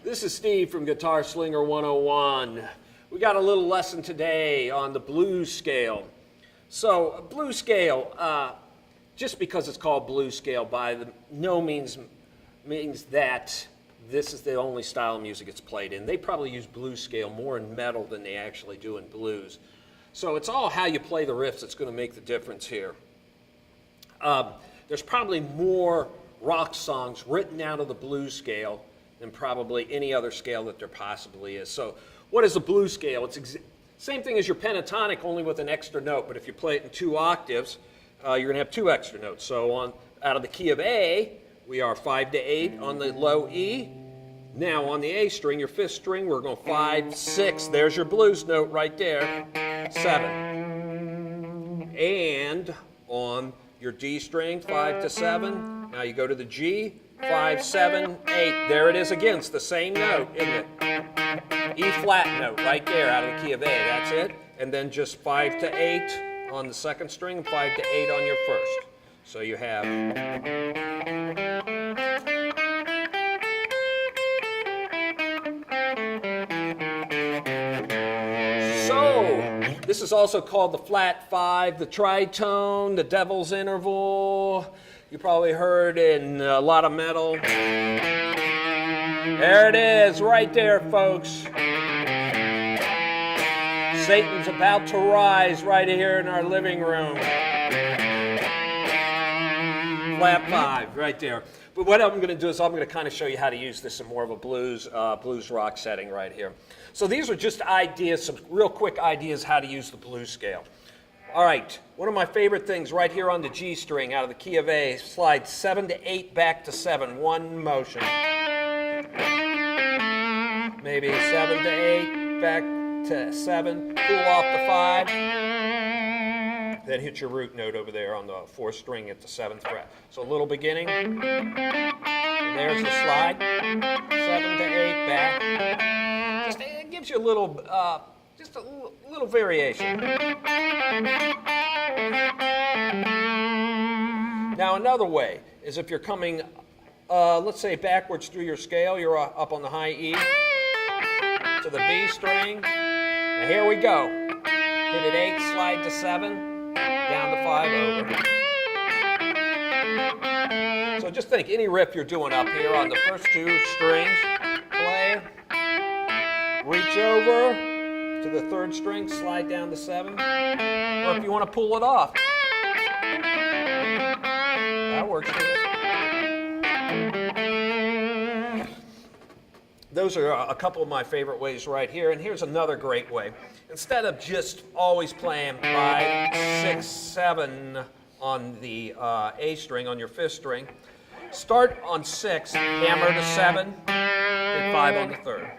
This is Steve from Guitar Slinger 101. We got a little lesson today on the blues scale. So, a blues scale, just because it's called blues scale by no means that this is the only style of music it's played in. They probably use blues scale more in metal than they actually do in blues. So it's all how you play the riffs that's going to make the difference here. There's probably more rock songs written out of the blues scale than probably any other scale that there possibly is. So what is a blues scale? It's same thing as your pentatonic, only with an extra note. But if you play it in 2 octaves, you're going to have 2 extra notes. So out of the key of A, we are 5 to 8 on the low E. Now on the A string, your 5th string, we're going 5, 6. There's your blues note right there, 7. And on your D string, 5 to 7. Now you go to the G, 5, 7, 8. There it is again. It's the same note, isn't it? E flat note right there out of the key of A. That's it. And then just 5 to 8 on the 2nd string, and 5 to 8 on your 1st. So you have. So this is also called the flat 5, the tritone, the devil's interval. You probably heard in a lot of metal. There it is, right there, folks. Satan's about to rise right here in our living room. Flat 5, right there. But what I'm going to do is I'm going to kind of show you how to use this in more of a blues rock setting right here. So these are just ideas, some real quick ideas how to use the blues scale. All right, one of my favorite things right here on the G string out of the key of A, slide 7 to 8 back to 7, one motion. Maybe 7 to 8 back to 7, pull off the 5, then hit your root note over there on the 4th string at the 7th fret. So a little beginning, and there's the slide, 7 to 8 back. Just, it gives you a little, just a little variation. Now another way is if you're coming, let's say backwards through your scale, you're up on the high E to the B string. Now here we go. Hit it 8, slide to 7, down to 5 over. So just think, any riff you're doing up here on the first 2 strings, play, reach over to the 3rd string, slide down to 7, or if you want to pull it off, that works too. Those are a couple of my favorite ways right here, and here's another great way. Instead of just always playing 5, 6, 7 on the A string, on your 5th string, start on 6, hammer to 7, hit 5 on the 3rd.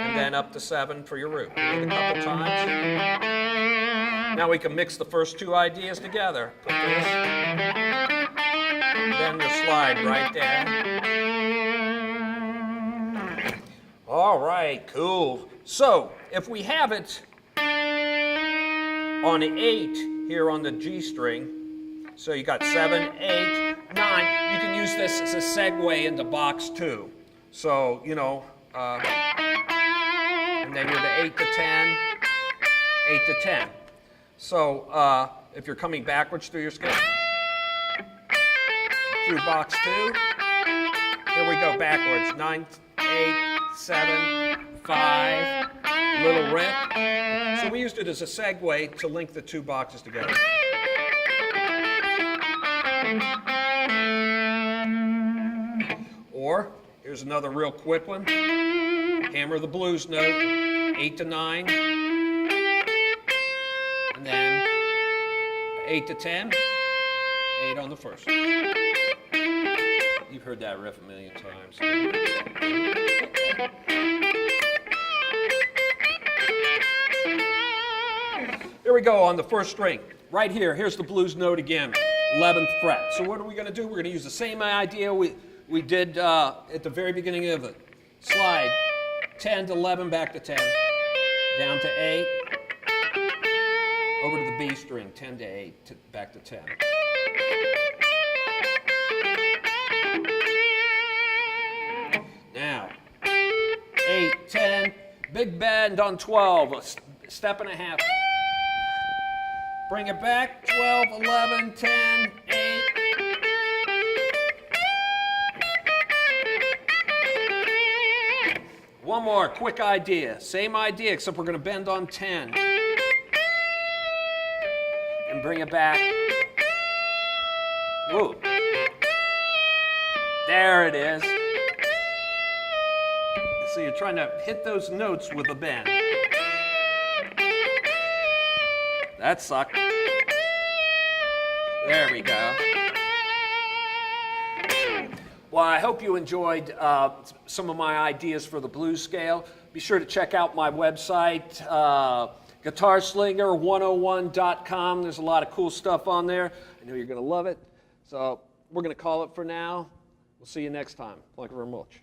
And then up to 7 for your root. Do it a couple times. Now we can mix the first 2 ideas together. Put this, then your slide right there. All right, cool. So if we have it on 8 here on the G string, so you got 7, 8, 9, you can use this as a segue into box 2. So, you know, and then you're the 8 to 10, 8 to 10. So if you're coming backwards through your scale, through box 2, here we go backwards, 9, 8, 7, 5, little riff. So we used it as a segue to link the 2 boxes together. Or, here's another real quick one. Hammer the blues note, 8 to 9, and then 8 to 10, 8 on the 1st. You've heard that riff a million times. Here we go on the 1st string. Right here, here's the blues note again, 11th fret. So what are we going to do? We're going to use the same idea we did at the very beginning of it. Slide 10 to 11, back to 10, down to 8, over to the B string, 10 to 8, back to 10. Big bend on 12, a step and a half. Bring it back, 12, 11, 10, 8. One more quick idea. Same idea, except we're going to bend on 10. And bring it back. Whoa. There it is. So you're trying to hit those notes with a bend. That sucked. There we go. Well, I hope you enjoyed some of my ideas for the blues scale. Be sure to check out my website, GuitarSlinger101.com. There's a lot of cool stuff on there. I know you're going to love it. So we're going to call it for now. We'll see you next time. Thank you very much.